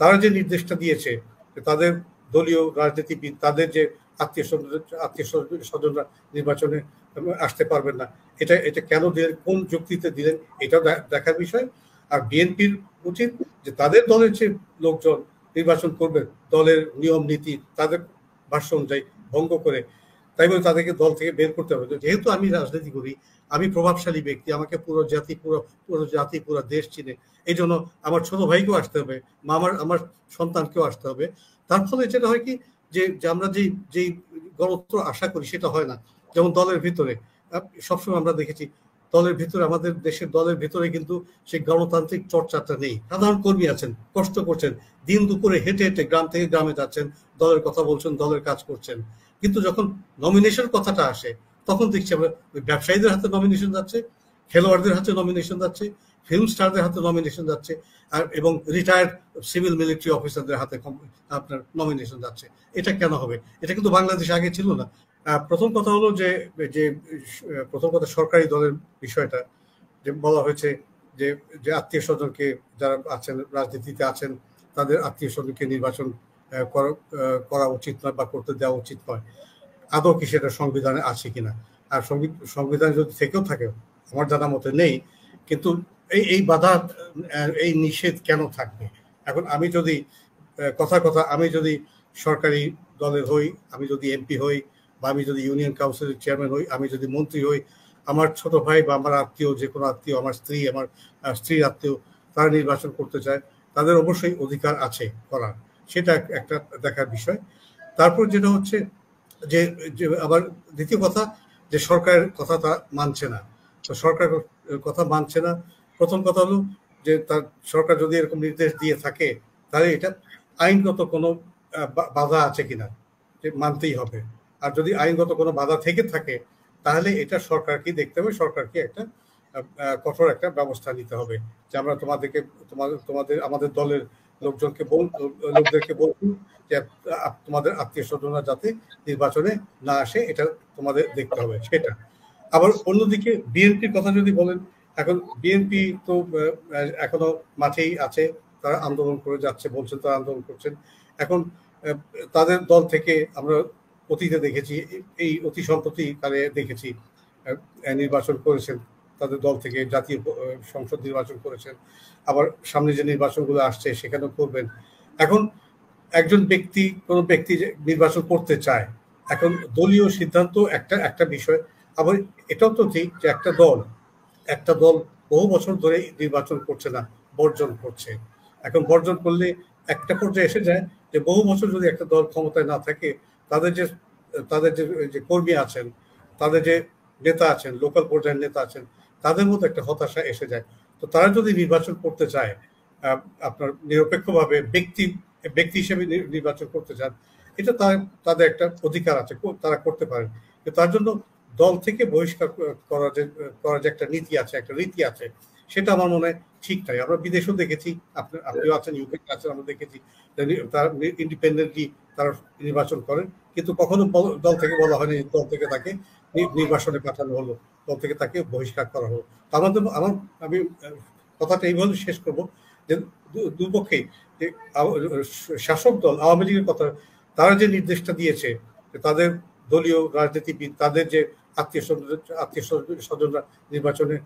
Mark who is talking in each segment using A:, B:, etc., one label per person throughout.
A: তারা যে নির্দেশটা দিয়েছে যে তাদের দলীয় রাজনীতিবিদ, তাদের যে আত্মীয় স্বজনরা নির্বাচনে আসতে পারবেন না, এটা এটা কেন দিলেন, কোন যুক্তিতে দিলেন, এটাও দেখার বিষয়। আর বিএনপির উচিত যে তাদের দলের যে লোকজন নির্বাচন করবেন দলের নিয়ম নীতি তাদের ভাষ্য অনুযায়ী ভঙ্গ করে, তাই বলে তাদেরকে দল থেকে বের করতে হবে। যেহেতু আমি রাজনীতি করি, আমি প্রভাবশালী ব্যক্তি, আমাকে পুরো জাতি পুরো দেশ চিনে, এই জন্য আমার ছোট ভাইকেও আসতে হবে, আমার সন্তানকেও আসতে হবে। তার ফলে যেটা হয় কি, যে আমরা যেই গণতন্ত্র আশা করি সেটা হয় না। যেমন দলের ভিতরে সবসময় আমরা দেখেছি, দলের ভিতরে, আমাদের দেশের দলের ভিতরে কিন্তু সেই গণতান্ত্রিক চর্চাটা নেই। সাধারণ কর্মী আছেন, কষ্ট করছেন, দিন দুপুরে হেঁটে হেঁটে গ্রাম থেকে গ্রামে যাচ্ছেন, দলের কথা বলছেন, দলের কাজ করছেন। কিন্তু যখন নমিনেশন কথাটা আসে, তখন দেখছি আমরা ব্যবসায়ীদের হাতে নমিনেশন যাচ্ছে, খেলোয়াড়দের হাতে নমিনেশন যাচ্ছে, ফিল্ম স্টারদের হাতে নমিনেশন যাচ্ছে, আর এবং রিটায়ার্ড সিভিল মিলিটারি অফিসারদের হাতে আপনার নমিনেশন যাচ্ছে। এটা কেন হবে? এটা কিন্তু বাংলাদেশ আগে ছিল না। প্রথম কথা হলো যে যে প্রথম কথা সরকারি দলের বিষয়টা, যে বলা হয়েছে যে যে আত্মীয় স্বজনকে, যারা আছেন রাজনীতিতে আছেন, তাদের আত্মীয় স্বজনকে নির্বাচন করা উচিত নয় বা করতে দেওয়া উচিত নয়। আদৌ কি সেটা সংবিধানে আছে কিনা? আর সংবিধান যদি থেকেও থাকে, আমার জানা মতে নেই, কিন্তু এই বাধা, এই নিষেধ কেন থাকবে? এখন আমি যদি আমি যদি সরকারি দলের হই, আমি যদি এমপি হই, বা আমি যদি ইউনিয়ন কাউন্সিলের চেয়ারম্যান হই, আমি যদি মন্ত্রী হই, আমার ছোট ভাই বা আমার আত্মীয়, যে কোনো আত্মীয়, আমার স্ত্রীর আত্মীয়, তারা নির্বাচন করতে চায়, তাদের অবশ্যই অধিকার আছে করার। সেটা একটা দেখার বিষয়। তারপর যেটা হচ্ছে যে আবার দ্বিতীয় কথা, যে সরকারের কথা তা মানছে না। তো সরকার কথা মানছে না, প্রথম কথা হলো যে তার সরকার যদি এরকম নির্দেশ দিয়ে থাকে, তাহলে এটা আইনগত কোনো বাধা আছে কিনা, যে মানতেই হবে। আর যদি আইনগত কোনো বাধা থেকে থাকে, তাহলে এটা সরকারকে দেখতে হবে, সরকারকে একটা কঠোর একটা ব্যবস্থা নিতে হবে, যে আমরা আমাদের দলের লোকদেরকে বলবো যে তোমাদের আত্মীয় স্বজনরা যাতে নির্বাচনে না আসে, এটা তোমাদের দেখতে হবে। সেটা আবার অন্যদিকে বিএনপির কথা যদি বলেন, এখন বিএনপি তো এখনো মাঠেই আছে, তারা আন্দোলন করে যাচ্ছে, বলছেন তারা আন্দোলন করছেন। এখন তাদের দল থেকে আমরা অতীতে দেখেছি, এই অতি সম্প্রতি কালে দেখেছি, নির্বাচন করেছেন তাদের দল থেকে, জাতীয় সংসদ নির্বাচন করেছেন, আবার সামনে যে নির্বাচনগুলো আসছে সেখানেও করবেন। এখন কোনো ব্যক্তি যে নির্বাচন করতে চায়, এখন দলীয় সিদ্ধান্ত একটা বিষয়। আবার এটাও তো ঠিক যে একটা দল বহু বছর ধরে নির্বাচন করছে না, বর্জন করছে। এখন বর্জন করলে একটা পর্যায়ে এসে যায় যে বহু বছর যদি একটা দল ক্ষমতায় না থাকে, তাদের যে কর্মী আছেন, তাদের যে নেতা আছেন, লোকাল পর্যায়ের নেতা আছেন, তাদের মধ্যে একটা হতাশা এসে যায়। তো তারা যদি নির্বাচন করতে চায়, আপনার নিরপেক্ষভাবে ব্যক্তি হিসেবে নির্বাচন করতে চান, এটা তাদের একটা অধিকার আছে, তারা করতে পারেন। তার জন্য দল থেকে বহিষ্কার করার যে একটা নীতি আছে, একটা রীতি আছে, সেটা আমার মনে হয় ঠিক নাই। আমরা বিদেশেও দেখেছি, আপনিও আছেন, ইউকে আছেন, আমরা দেখেছি তারা ইন্ডিপেন্ডেন্টলি তারা নির্বাচন করেন, কিন্তু কখনো দল থেকে বলা হয়নি দল থেকে তাকে নির্বাচনে পাঠানো হলো, দল থেকে তাকে বহিষ্কার করা হলো। আমি কথাটা এইভাবে শেষ করবো যে দুপক্ষেই, যে শাসক দল আওয়ামী লীগের কথা, তারা যে নির্দেশটা দিয়েছে যে তাদের দলীয় রাজনীতিবিদ, তাদের যে আত্মীয় স্বজনরা নির্বাচনে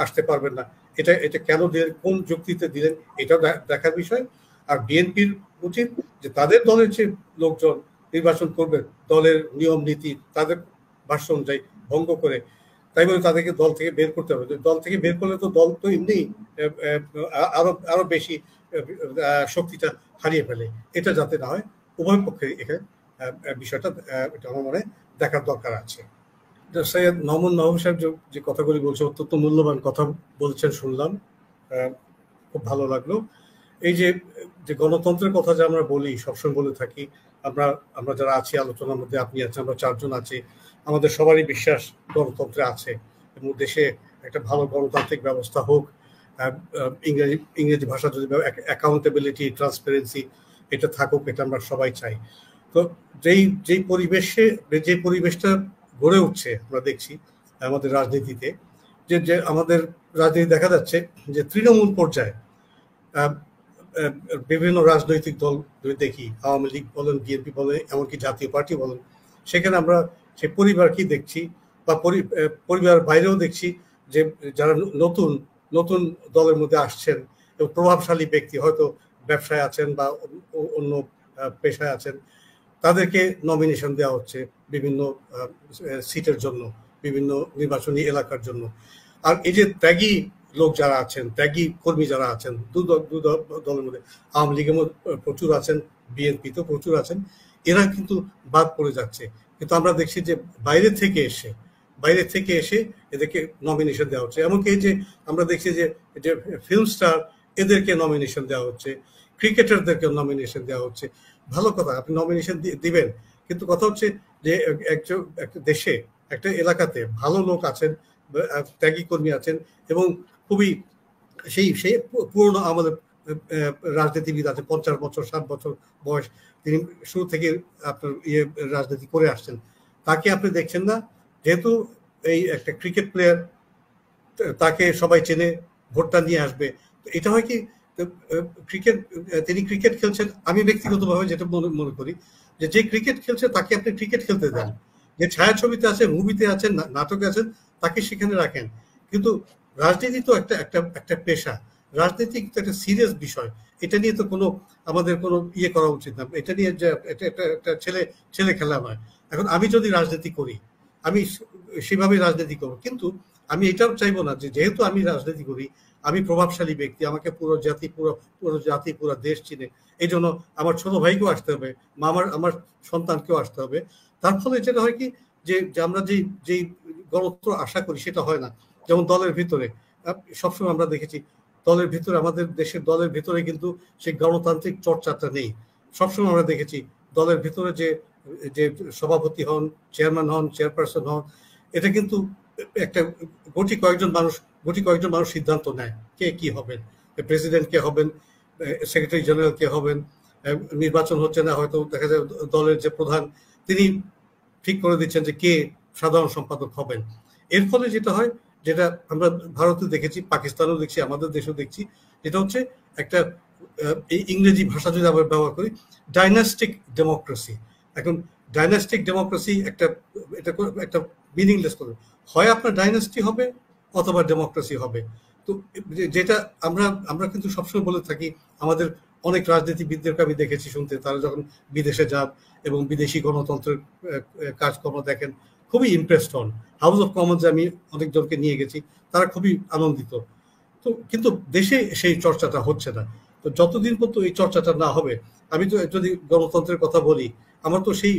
A: আসতে পারবেন না, এটা কেন দিলেন, কোন যুক্তিতে দিলেন, এটাও দেখার বিষয়। আর বিএনপির উচিত যে তাদের দলের যে লোকজন নির্বাচন করবেন দলের নিয়ম নীতি তাদের ভাষ্য অনুযায়ী ভঙ্গ করে, তাই বলে তাদেরকে দল থেকে বের করতে হবে। দল থেকে বের করলে তো দল তো এমনি আরো বেশি শক্তিটা হারিয়ে ফেলে। এটা যাতে না হয়, উভয় পক্ষে এখানে বিষয়টা এটা আমার মনে দেখার দরকার আছে। সৈয়দ মাহমুদ মাহবুব সাহেব যে কথাগুলি বলছে, অত্যন্ত মূল্যবান কথা বলছেন, শুনলাম, খুব ভালো লাগলো। এই যে গণতন্ত্রের কথা যে আমরা বলি, সবসময় বলে থাকি, আমরা যারা আছি আলোচনার মধ্যে, আপনি আছেন, আমরা চারজন আছি, আমাদের সবারই বিশ্বাস গণতন্ত্রে আছে এবং দেশে একটা ভালো গণতান্ত্রিক ব্যবস্থা হোক। ইংরেজি ভাষা যদি অ্যাকাউন্টেবিলিটি, ট্রান্সপারেন্সি এটা থাকুক, এটা আমরা সবাই চাই। তো যে পরিবেশটা গড়ে উঠছে আমরা দেখছি আমাদের রাজনীতিতে, যে আমাদের রাজনীতি দেখা যাচ্ছে যে তৃণমূল পর্যায়ে বিভিন্ন রাজনৈতিক দল যদি দেখি, আওয়ামী লীগ বলেন, বিএনপি বলেন, এমনকি জাতীয় পার্টি বলেন, সেখানে আমরা সেই পরিবারকেই দেখছি, বা পরিবারের বাইরেও দেখছি যে যারা নতুন নতুন দলের মধ্যে আসছেন এবং প্রভাবশালী ব্যক্তি, হয়তো ব্যবসায় আছেন বা অন্য পেশায় আছেন, তাদেরকে নমিনেশন দেওয়া হচ্ছে বিভিন্ন সিটের জন্য, বিভিন্ন নির্বাচনী এলাকার জন্য। আর এই যে ত্যাগী লোক যারা আছেন, ত্যাগী কর্মী যারা আছেন দু দলের মধ্যে, আওয়ামী লীগের মধ্যে প্রচুর আছেন, বিএনপি তো প্রচুর আছেন, এরা কিন্তু বাদ পড়ে যাচ্ছে। কিন্তু আমরা দেখছি যে বাইরে থেকে এসে এদেরকে নমিনেশন দেওয়া হচ্ছে। এমনকি যে আমরা দেখছি যে ফিল্ম স্টার, এদেরকে নমিনেশন দেওয়া হচ্ছে, ক্রিকেটারদেরকে নমিনেশন দেওয়া হচ্ছে। ভালো কথা, আপনি নমিনেশন দিবেন, কিন্তু কথা হচ্ছে যে একটা দেশে, একটা এলাকাতে ভালো লোক আছেন, ত্যাগী কর্মী আছেন, এবং খুবই সেই পুরনো আমাদের রাজনীতিবিদ আছে, 50 বছর 60 বছর বয়স, তিনি শুরু থেকে আপনার রাজনীতি করে আসছেন, তাকে আপনি দেখছেন না। যেহেতু এই একটা ক্রিকেট প্লেয়ার, তাকে সবাই চেনে, ভোটটা নিয়ে আসবে। এটা হয় কি, তিনি ক্রিকেট খেলছেন, আমি ব্যক্তিগতভাবে যেটা মনে করি যে ক্রিকেট খেলছে তাকে আপনি ক্রিকেট খেলতে দেন, যে ছায়াছবিতে আছে, মুভিতে আছেন, নাটকে আছেন, তাকে সেখানে রাখেন। কিন্তু রাজনীতি তো একটা পেশা, রাজনীতি কিন্তু একটা সিরিয়াস বিষয়। এটা নিয়ে তো আমাদের কোনো করা উচিত না। এটা নিয়ে যে একটা ছেলে খেলা নয়। এখন আমি যদি রাজনীতি করি, আমি সেভাবে রাজনীতি করবো, কিন্তু আমি এটাও চাইবো না যে যেহেতু আমি রাজনীতি করি, আমি প্রভাবশালী ব্যক্তি, আমাকে পুরো জাতি পুরো দেশ চিনে, এই জন্য আমার ছোট ভাইকেও আসতে হবে, আমার সন্তানকেও আসতে হবে। তার ফলে যেটা হয় কি, যে আমরা যেই গণতন্ত্র আশা করি সেটা হয় না। যেমন দলের ভিতরে সবসময় আমরা দেখেছি, দলের ভিতরে, আমাদের দেশের দলের ভিতরে কিন্তু সেই গণতান্ত্রিক চর্চাটা নেই। সবসময় আমরা দেখেছি দলের ভিতরে যে সভাপতি হন, চেয়ারম্যান হন, চেয়ারপারসন হন, এটা কিন্তু একটা গুটি কয়েকজন মানুষ সিদ্ধান্ত নেয় কে কি হবেন, প্রেসিডেন্ট কে হবেন, সেক্রেটারি জেনারেল কে হবেন। নির্বাচন হচ্ছে না, হয়তো দেখা যায় দলের যে প্রধান, তিনি ঠিক করে দিচ্ছেন যে কে সাধারণ সম্পাদক হবেন। এর ফলে যেটা হয়, যেটা আমরা ভারতে দেখেছি, পাকিস্তানেও দেখছি, আমাদের দেশেও দেখছি, যেটা হচ্ছে একটা, এই ইংরেজি ভাষা যদি আমরা ব্যবহার করি, ডাইনাস্টিক ডেমোক্রেসি। এখন ডাইনাস্টিক ডেমোক্রেসি একটা মিনিংলেস করে, হয় আপনার ডাইনাস্টি হবে অথবা ডেমোক্রেসি হবে। তো যেটা আমরা কিন্তু সবসময় বলে থাকি, আমাদের অনেক রাজনীতিবিদদেরকে আমি দেখেছি শুনতে, তারা যখন বিদেশে যান এবং বিদেশি গণতন্ত্রের কাজকর্ম দেখেন, খুবই ইমপ্রেসড হন। হাউস অফ কমন্সে আমি অনেকজনকে নিয়ে গেছি, তারা খুবই আনন্দিত। তো কিন্তু দেশে সেই চর্চাটা হচ্ছে না। তো যতদিন পর্যন্ত এই চর্চাটা না হবে, আমি তো যদি গণতন্ত্রের কথা বলি, আমার তো সেই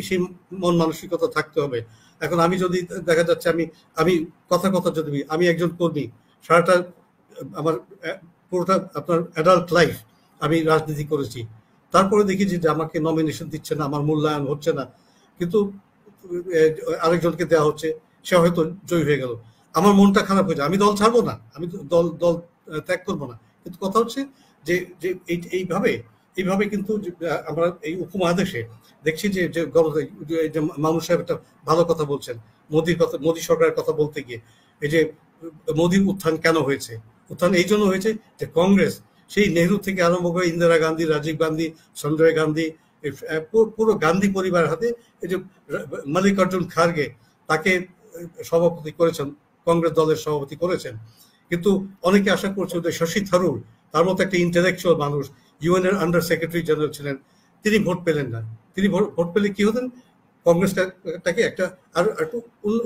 A: মন মানসিকতা থাকতে হবে। এখন আমি যদি দেখা যাচ্ছে, আমি কথা যদি আমি একজন কর্মী, সারাটা আমার পুরোটা আপনার অ্যাডাল্ট লাইফ আমি রাজনীতি করেছি, তারপরে দেখি যে আমাকে নমিনেশন দিচ্ছে না, আমার মূল্যায়ন হচ্ছে না, কিন্তু আরেকজনকে দেওয়া হচ্ছে, সে হয়তো জয়ী হয়ে গেল, আমার মনটা খারাপ হয়ে যায়। আমি দল ছাড়বো না, আমি দল ত্যাগ করবো না, কিন্তু কথা হচ্ছে যে এইভাবে কিন্তু আমরা এই উপমহাদেশে দেখছি যে মামুন সাহেব একটা ভালো কথা বলছেন, মোদী সরকারের কথা বলতে গিয়ে, এই যে মোদীর উত্থান কেন হয়েছে, উত্থান এই জন্য হয়েছে যে কংগ্রেস সেই নেহরু থেকে আরম্ভ করে ইন্দিরা গান্ধী, রাজীব গান্ধী, সঞ্জয় গান্ধী, পুরো গান্ধী পরিবারের হাতে, এই যে মল্লিকার্জুন খার্গে, তাকে সভাপতি করেছেন, কংগ্রেস দলের সভাপতি করেছেন। কিন্তু অনেকে আশা করছে যে শশী থারুর, তার মতো একটা ইন্টেলেকচুয়াল মানুষ, ইউএন এর আন্ডার সেক্রেটারি জেনারেল ছিলেন, তিনি ভোট পেলেন না। তিনি ভোট পেলে কি হতেন, কংগ্রেসটাকে আর একটু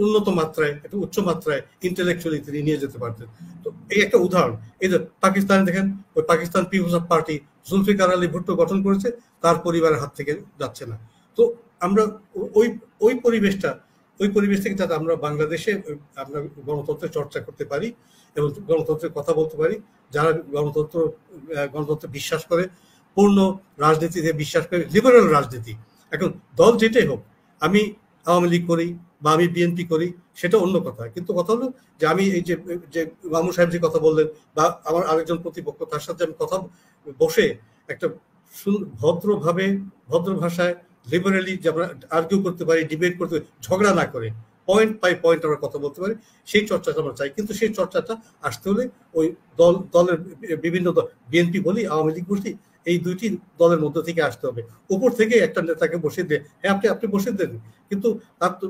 A: উন্নত মাত্রায়, একটু উচ্চ মাত্রায় ইন্টেলেকচুয়ালি তিনি নিয়ে যেতে পারতেন। তো এই একটা উদাহরণ। এই যে পাকিস্তানে দেখেন, ওই পাকিস্তান পিপলস পার্টি জুলফিকার আলী ভুট্টো গঠন করেছে, তার পরিবারের হাত থেকে যাচ্ছে না। তো আমরা ওই পরিবেশ থেকে যাতে আমরা বাংলাদেশে আমরা গণতন্ত্রের চর্চা করতে পারি এবং গণতন্ত্রের কথা বলতে পারি, যারা গণতন্ত্রে বিশ্বাস করে, পূর্ণ রাজনীতিতে বিশ্বাস করে, লিবারেল রাজনীতি। এখন দল যেটাই হোক, আমি আওয়ামী লীগ করি বা আমি বিএনপি করি, সেটা অন্য কথা, কিন্তু কথা হলো যে আমি এই যে মামু সাহেব যে কথা বললেন, বা আমার আরেকজন প্রতিপক্ষ, তার সাথে আমি কথা বসে একটা ভদ্র ভাষায় লিবারেলি যে আমরা আর্কিউ করতে পারি, ডিবেট করতে পারি, ঝগড়া না করে পয়েন্ট বাই পয়েন্ট আমরা কথা বলতে পারি, সেই চর্চাটা আমরা চাই। কিন্তু সেই চর্চাটা আসতে হলে ওই দলের বিভিন্ন বিএনপি বলি, আওয়ামী লীগ বলি, এই দুইটি দলের মধ্য থেকে আসতে হবে। উপর থেকে একটা নেতাকে বসিয়ে দিয়ে, হ্যাঁ আপনি বসিয়ে দেন, কিন্তু তার তো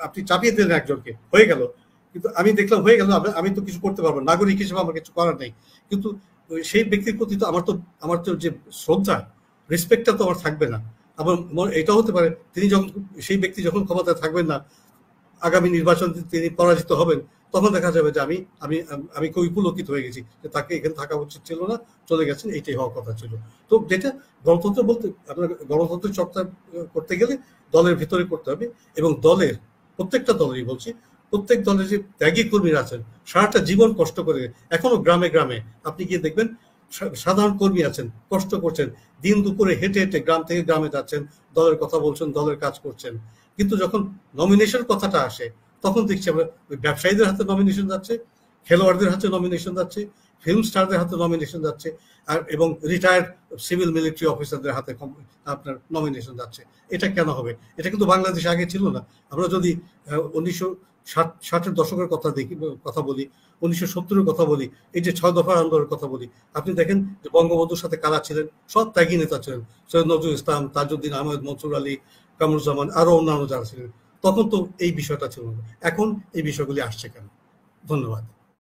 A: আপনি চাপিয়ে দিলেন একজনকে, হয়ে গেল, কিন্তু আমি দেখলাম হয়ে গেল, আমি তো কিছু করতে পারবো না, নাগরিক হিসেবে আমার কিছু করার নেই। কিন্তু সেই ব্যক্তির প্রতি তো আমার তো যে শ্রদ্ধা, রেসপেক্টটা তো আমার থাকবে না। আবার এটাও হতে পারে তিনি যখন, সেই ব্যক্তি যখন ক্ষমতায় থাকবেন না, আগামী নির্বাচন তিনি পরাজিত হবেন, তখন দেখা যাবে যে আমি আমি আমি খুবই পুলকিত হয়ে গেছি যে তাকে এখানে থাকা উচিত ছিল না, চলে গেছেন, এইটাই হওয়ার কথা ছিল। তো যেটা গণতন্ত্র বলতে, আপনার গণতন্ত্রের চর্চা করতে গেলে দলের ভিতরে করতে হবে, এবং দলের প্রত্যেকটা দলেরই বলছি, প্রত্যেক দলের যে ত্যাগী কর্মীরা আছেন, সারাটা জীবন কষ্ট করে, এখনো গ্রামে গ্রামে আপনি গিয়ে দেখবেন সাধারণ কর্মী আছেন, কষ্ট করছেন, দিন দুপুরে হেঁটে হেঁটে গ্রাম থেকে গ্রামে যাচ্ছেন, দলের কথা বলছেন, দলের কাজ করছেন। কিন্তু যখন নমিনেশন কথাটা আসে, তখন দেখছি আমরা ওই ব্যবসায়ীদের হাতে নমিনেশন যাচ্ছে, খেলোয়াড়দের হাতে নমিনেশন যাচ্ছে, ফিল্ম স্টারদের হাতে নমিনেশন যাচ্ছে, আর এবং রিটায়ার্ড সিভিল মিলিটারি অফিসারদের হাতে আপনার নমিনেশন যাচ্ছে। এটা কেন হবে? এটা কিন্তু বাংলাদেশে আগে ছিল না। আমরা যদি 1960-এর দশকের কথা বলি, 1970-এর কথা বলি, এই যে 6 দফার আন্দোলনের কথা বলি, আপনি দেখেন যে বঙ্গবন্ধুর সাথে কারা ছিলেন, সব ত্যাগী নেতা ছিলেন, সৈয়দ নজরুল ইসলাম, তাজউদ্দিন আহমেদ, মনসুর আলী, কামরুজ্জামান, আরো অন্যান্য যারা ছিলেন। তখন তো এই বিষয়টা ছিল না, এখন এই বিষয়গুলি আসছে কেন? ধন্যবাদ।